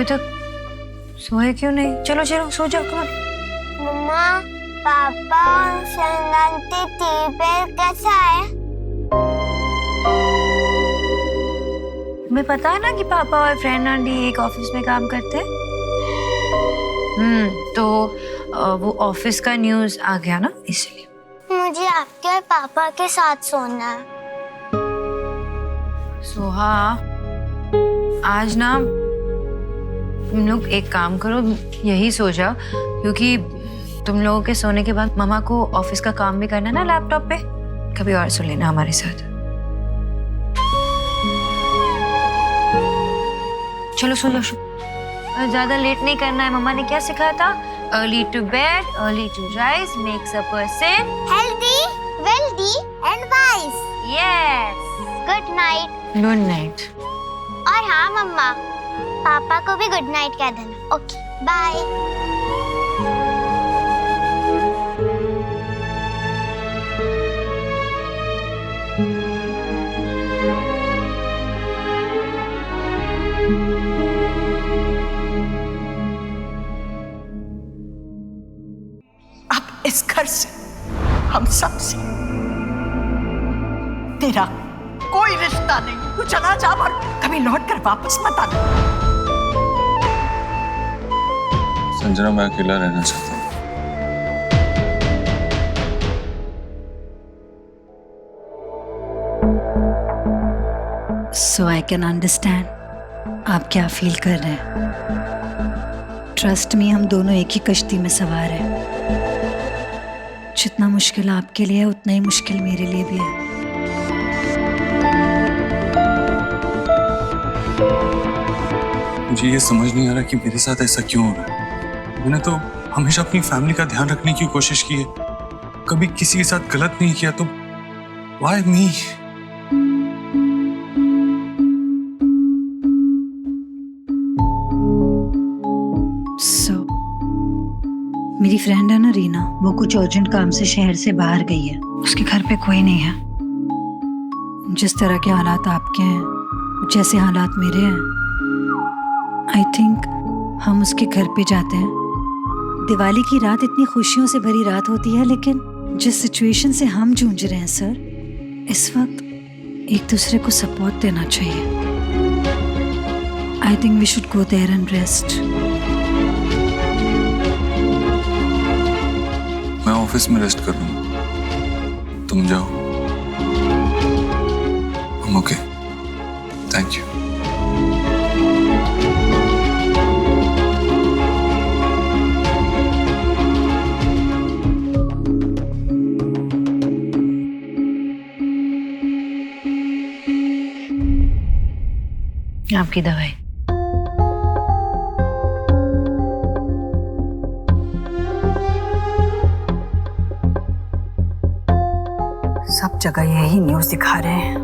अभी तक सोए क्यों नहीं? चलो चलो सो जाओ। कौन? मम्मा, पापा और संगंती टीपेल कैसा है? तुम्हें पता है ना कि पापा और फ्रेंड आंटी एक ऑफिस में काम करते हैं। तो वो ऑफिस का न्यूज़ आ गया ना, इसलिए। मुझे आपके और पापा के साथ सोना है। सोहा, आज ना तुम लोग एक काम करो, यही सो जाओ, क्योंकि तुम लोगों के सोने के बाद मामा को ऑफिस का काम भी करना है ना लैपटॉप पे। कभी और सो लेना हमारे साथ। चलो सो जाओ, ज्यादा लेट नहीं करना है। मम्मा ने क्या सिखाया था? Early to bed, early to rise makes a person healthy, wealthy and wise. Yes. Good night. Good night. और हाँ मम्मा, पापा को भी गुड नाइट कह देना। Okay, bye. अब इस घर से, हम सब से तेरा कोई रिश्ता नहीं। तू चला जा और कभी लौट कर वापस मत आना। संजना, मैं अकेला रहना चाहता हूँ। So I can understand आप क्या फील कर रहे हैं। ट्रस्ट मी, हम दोनों एक ही कश्ती में सवार हैं। जितना मुश्किल आपके लिए है उतना ही मुश्किल मेरे लिए भी है। मुझे ये समझ नहीं आ रहा कि मेरे साथ ऐसा क्यों हो रहा है। मैंने तो हमेशा अपनी फैमिली का ध्यान रखने की कोशिश की है, कभी किसी के साथ गलत नहीं किया, तो व्हाई मी? मेरी फ्रेंड है ना रीना, वो कुछ अर्जेंट काम से शहर से बाहर गई है। उसके घर पे कोई नहीं है। जिस तरह के हालात आपके हैं, जैसे हालात मेरे हैं, आई थिंक हम उसके घर पे जाते हैं। दिवाली की रात इतनी खुशियों से भरी रात होती है, लेकिन जिस सिचुएशन से हम जूझ रहे हैं सर, इस वक्त एक दूसरे को सपोर्ट देना चाहिए। I think we should go there and rest. मैं ऑफिस में रेस्ट कर लूंगा, तुम जाओ। Okay, thank you. आपकी दवाई। सब जगह यही न्यूज़ दिखा रहे हैं।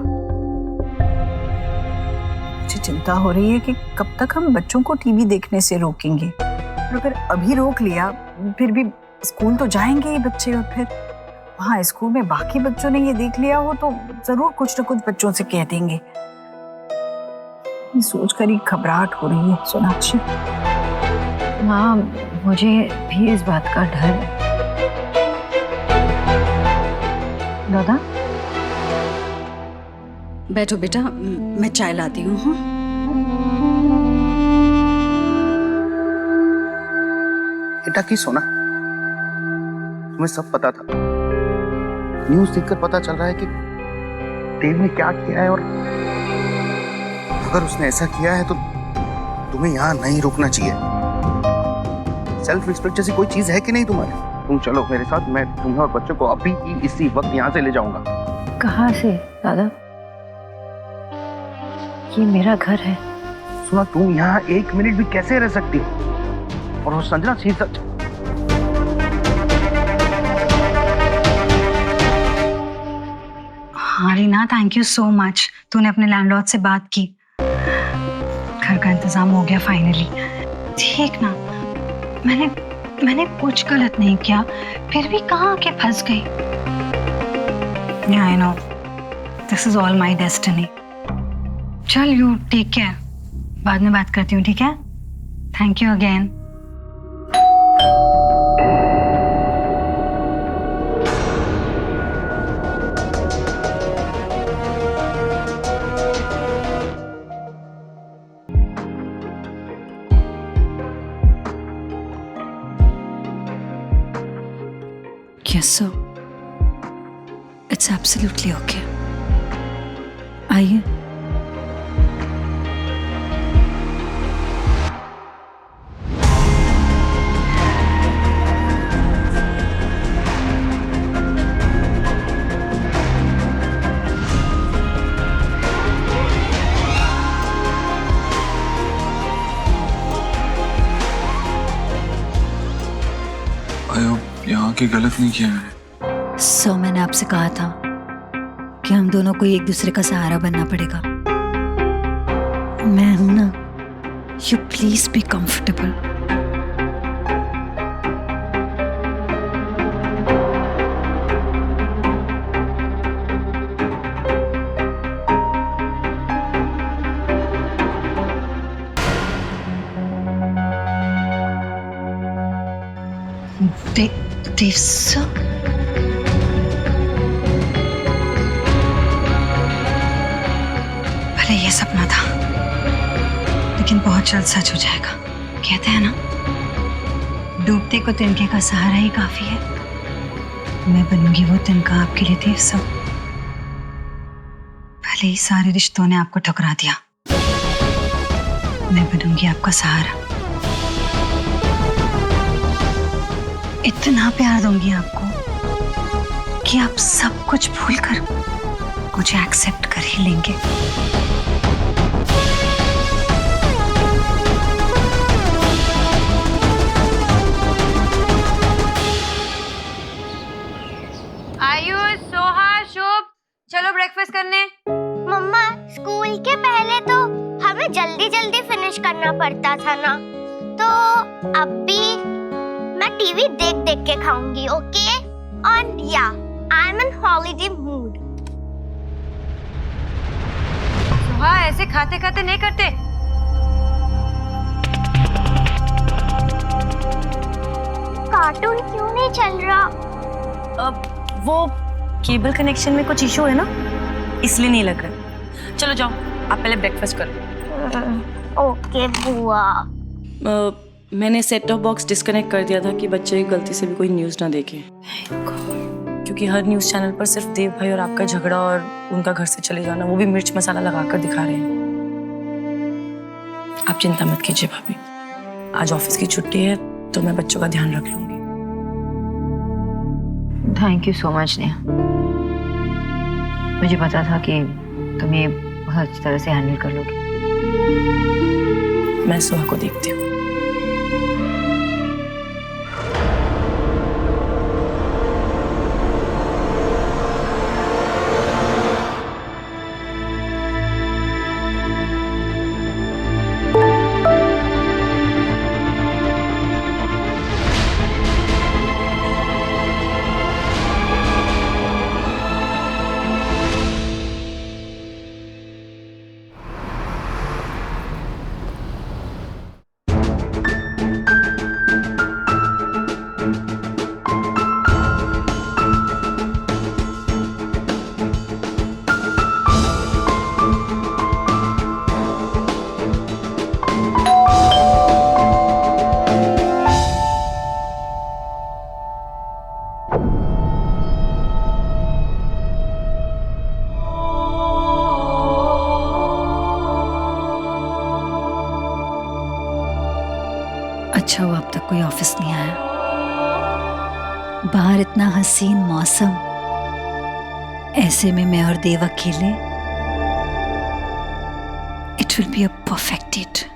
मुझे चिंता हो रही है कि कब तक हम बच्चों को टीवी देखने से रोकेंगे। और अगर अभी रोक लिया, फिर भी स्कूल तो जाएंगे ही बच्चे, और फिर वहाँ स्कूल में बाकी बच्चों ने ये देख लिया हो तो जरूर कुछ न कुछ बच्चों से कह देंगे। सोचकर ही घबराहट हो रही है सोनाक्षी। माँ, मुझे भी इस बात का डर है। दादा, बैठो बेटा, मैं चाय लाती हूँ। हाँ? बेटा की सोना, तुम्हें सब पता था। न्यूज़ देखकर पता चल रहा है कि देव ने क्या किया है, और अगर उसने ऐसा किया है तो तुम्हें यहाँ नहीं रुकना चाहिए। सेल्फ रिस्पेक्ट जैसी कोई चीज है कि नहीं तुम्हारे? तुम चलो मेरे साथ, मैं तुम्हें और बच्चों को अभी ही इसी वक्त यहाँ से ले जाऊंगा। कहाँ से दादा? ये मेरा घर है। सुना, तुम यहाँ 1 मिनट भी कैसे रह सकती हो? और वो संजना सच। हाँ Reena, thank you so much. तूने अपने लैंडलॉर्ड से बात की, घर का इंतजाम हो गया फाइनली। ठीक ना, मैंने कुछ गलत नहीं किया, फिर भी कहाँ आके फंस गई। I know, this is all my destiny. चल, यू टेक केयर, बाद में बात करती हूँ, ठीक है? Thank you again. Yes, sir. It's absolutely okay. आइए। यहाँ की गलत नहीं किया मैंने। सो मैंने आपसे कहा था कि हम दोनों को एक दूसरे का सहारा बनना पड़ेगा। मैं हूं ना, you please be comfortable. Dev sir, भले ये सपना था लेकिन बहुत जल्द सच हो जाएगा। कहते हैं ना, डूबते को तिनके का सहारा ही काफी है। मैं बनूंगी वो तिनका आपके लिए देव सर। भले ही सारे रिश्तों ने आपको ठुकरा दिया, मैं बनूंगी आपका सहारा। इतना प्यार दूंगी आपको कि आप सब कुछ भूलकर मुझे एक्सेप्ट कर ही लेंगे। आयुष, सोहा, शुभ, चलो ब्रेकफास्ट करने। मम्मा, स्कूल के पहले तो हमें जल्दी जल्दी फिनिश करना पड़ता था ना, तो अब भी मैं टीवी देख देख के खाऊंगी, ओके? और या, I am in holiday mood. Soha, ऐसे खाते खाते नहीं करते। कार्टून क्यों नहीं चल रहा? अब वो केबल कनेक्शन में कुछ इशू है ना, इसलिए नहीं लग रहा। चलो जाओ, आप पहले ब्रेकफास्ट करो। ओके बुआ। मैंने सेट टॉप बॉक्स डिस्कनेक्ट कर दिया था कि बच्चे गलती से भी कोई न्यूज़ ना देखे, क्योंकि हर न्यूज़ चैनल पर सिर्फ देव भाई और आपका झगड़ा और उनका घर से चले जाना, वो भी मिर्च मसाला लगाकर दिखा रहे हैं। आप चिंता मत कीजिए भाभी, आज ऑफिस की छुट्टी है तो मैं बच्चों का ध्यान रख लूंगी। Thank you so much Neha. मुझे पता था कि तुम ये बहुत अच्छी तरह से हैंडल कर लोगे। मैं सोहा को देखती हूँ। अच्छा हुआ अब तक कोई ऑफिस नहीं आया। बाहर इतना हसीन मौसम, ऐसे में मैं और देव अकेले, it will be a perfect date.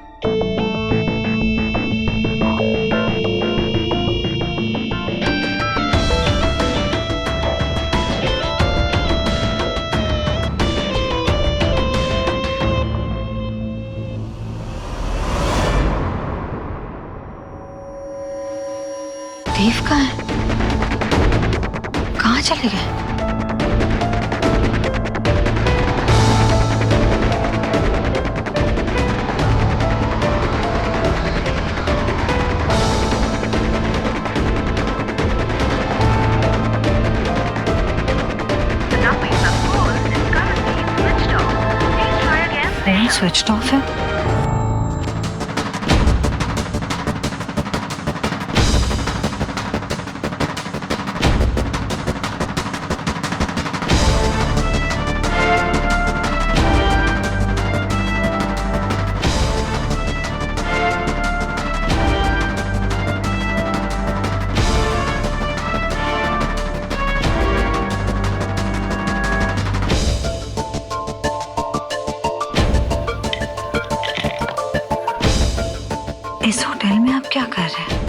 Dev कहाँ है? कहाँ चले गए? स्विच ऑफ है। इस होटल में आप क्या कर रहे हैं?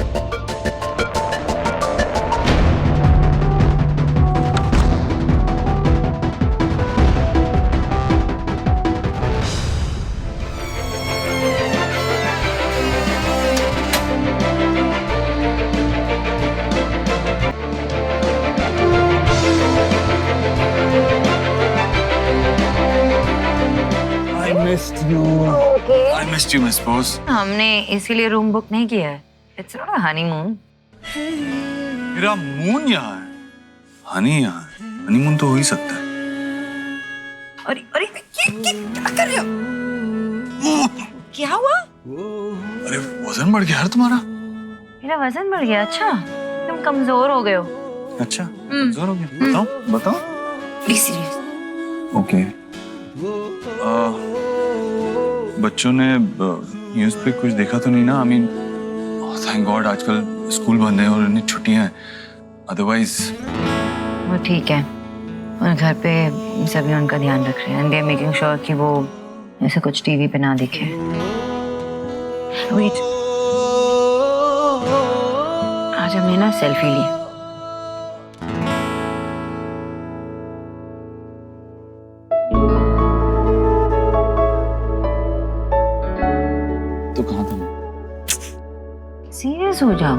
I missed you, Miss Bose. हमने इसीलिए रूम बुक नहीं किया है। It's not a honeymoon. मेरा मून यहाँ है, हनी यहाँ है। हनीमून तो हो ही सकता है। अरे अरे ये क्या कर रहे हो? क्या हुआ? अरे वजन बढ़ गया यार तुम्हारा। मेरा वजन बढ़ गया। अच्छा, तुम कमजोर हो गए हो। अच्छा, कमजोर हो गया। बताओ बताओ। Be serious. ओके। बच्चों ने न्यूज़ पे कुछ देखा तो नहीं ना? आई मीन थैंक गॉड आजकल स्कूल बंद है और इन्हें छुट्टियां हैं। अदरवाइज वो ठीक है, और घर पे सभी उनका ध्यान रख रहे हैं। दे आर मेकिंग श्योर कि वो ऐसा कुछ टीवी पे ना दिखे। वेट, आज हमने ना सेल्फी ली। तो कहाँ था? सीरियस हो जाओ।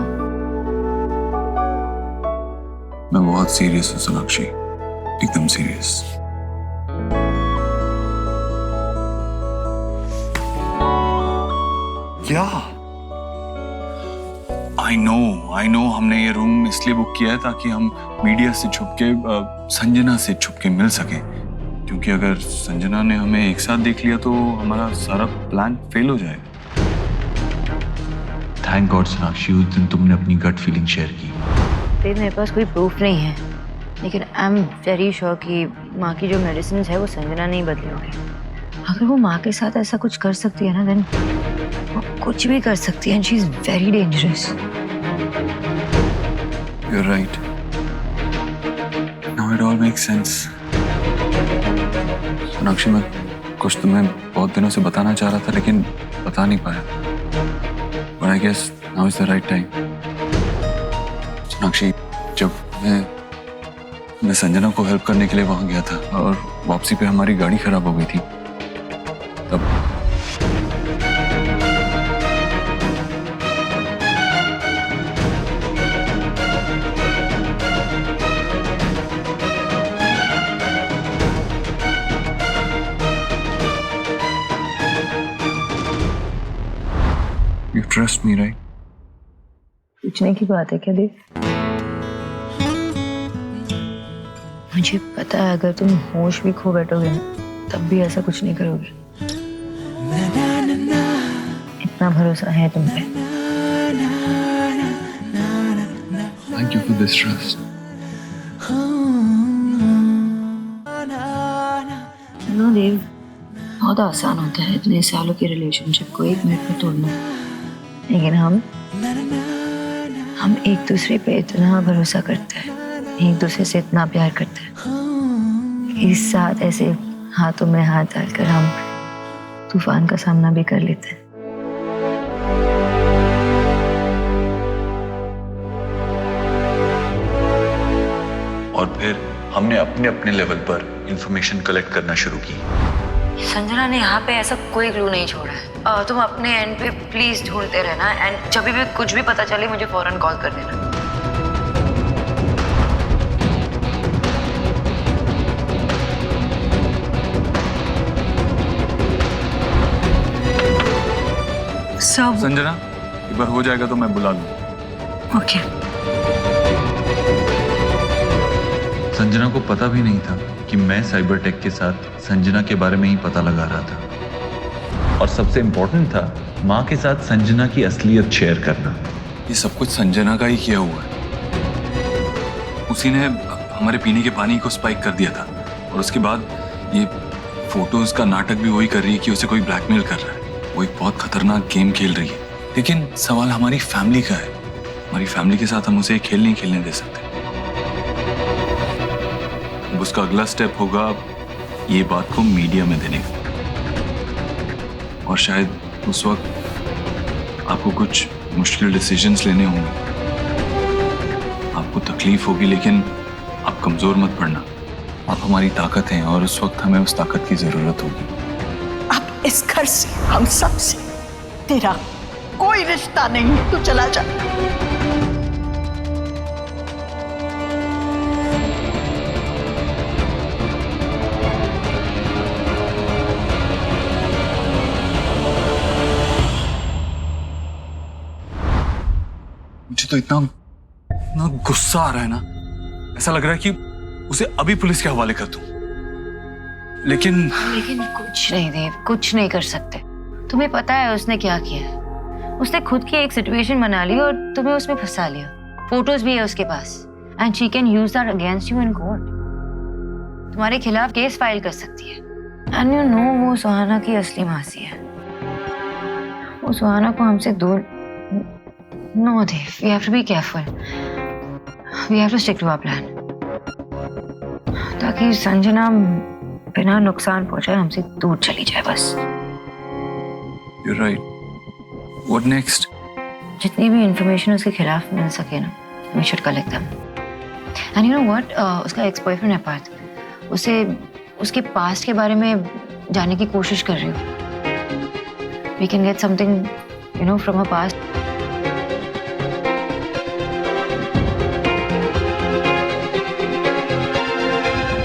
मैं बहुत सीरियस हूँ सोनाक्षी, एकदम सीरियस। क्या? आई नो हमने ये रूम इसलिए बुक किया है ताकि हम मीडिया से छुप के संजना से छुप के मिल सके, क्योंकि अगर संजना ने हमें एक साथ देख लिया तो हमारा सारा प्लान फेल हो जाएगा। थैंक गॉड सोनाक्षी, उस दिन तुमने अपनी गट फीलिंग शेयर की। फिर मेरे पास कोई प्रूफ नहीं है, लेकिन आई एम वेरी श्योर कि माँ की जो मेडिसिन है वो संजना नहीं बदली होगी। अगर वो माँ के साथ ऐसा कुछ कर सकती है ना, देन वो कुछ भी कर सकती है। She is very dangerous. You are right, now it all makes sense. Sonakshi, मैं कुछ तुम्हें बहुत दिनों से बताना चाह रहा था लेकिन बता नहीं पाया। But I guess now is the right time. Sonakshi, जब मैं संजना को हेल्प करने के लिए वहां गया था और वापसी पे हमारी गाड़ी खराब हो गई थी, तब You trust me, right? पूछने की बात है क्या देव? मुझे पता है अगर तुम होश भी खो बैठोगे ना तब भी ऐसा कुछ नहीं करोगे। इतना भरोसा है तुम पे। Thank you for this trust. No Dev, बहुत आसान होता है इतने सालों की रिलेशनशिप को एक मिनट में तोड़ना, लेकिन हम एक दूसरे पे इतना भरोसा करते हैं, एक दूसरे से इतना प्यार करते हैं, इस साथ ऐसे हाथों में हाथ डालकर हम तूफान का सामना भी कर लेते हैं। और फिर हमने अपने अपने लेवल पर इंफॉर्मेशन कलेक्ट करना शुरू की। संजना ने यहाँ पे ऐसा कोई क्लू नहीं छोड़ा है। तुम अपने एंड पे प्लीज ढूंढते रहना, एंड जब भी कुछ भी पता चले मुझे फौरन कॉल कर देना। सब संजना, एक बार हो जाएगा तो मैं बुला लूँ। ओके। संजना को पता भी नहीं था कि मैं साइबर टेक के साथ संजना के बारे में ही पता लगा रहा था। और सबसे इम्पोर्टेंट था माँ के साथ संजना की असलियत शेयर करना। ये सब कुछ संजना का ही किया हुआ है। उसी ने हमारे पीने के पानी को स्पाइक कर दिया था और उसके बाद ये फोटोज का नाटक भी वही कर रही है कि उसे कोई ब्लैकमेल कर रहा है। वो एक बहुत खतरनाक गेम खेल रही है। लेकिन सवाल हमारी फैमिली का है। हमारी फैमिली के साथ हम उसे खेल नहीं खेलने दे सकते। अब उसका अगला स्टेप होगा ये बात को मीडिया में देने का, और शायद उस वक्त आपको कुछ मुश्किल डिसीजंस लेने होंगे, आपको तकलीफ होगी, लेकिन आप कमजोर मत पड़ना। आप हमारी ताकत हैं और उस वक्त हमें उस ताकत की जरूरत होगी। अब इस घर से, हम सब से तेरा कोई रिश्ता नहीं, तू चला जा। मुझे तो इतना गुस्सा आ रहा है ना, ऐसा लग रहा है कि उसे अभी पुलिस के हवाले कर दूं। लेकिन कुछ नहीं देव, कुछ नहीं कर सकते। तुम्हें पता है उसने क्या किया है। उसने खुद की एक सिचुएशन बना ली और तुम्हें उसमें फंसा लिया। फोटोज भी है उसके पास and she can use that against you in court. तुम्हारे खिलाफ केस फाइल कर सकती है। एंड यू नो वो सुहाना की असली मासी है। वो सुहाना को हमसे दूर। No Dev, we have to be careful. We have to stick to our plan, ताकि संजना बिना नुकसान पहुंचाए हमसे दूर चली जाए बस। You're right. What next? जितनी भी इंफॉर्मेशन उसके खिलाफ मिल सके ना, we should collect them. And you know what? उसका एक्स बॉयफ्रेंड है पार्थ, उसे उसके पास्ट के बारे में जानने की कोशिश कर रही हूँ। We can get something, you know, from her past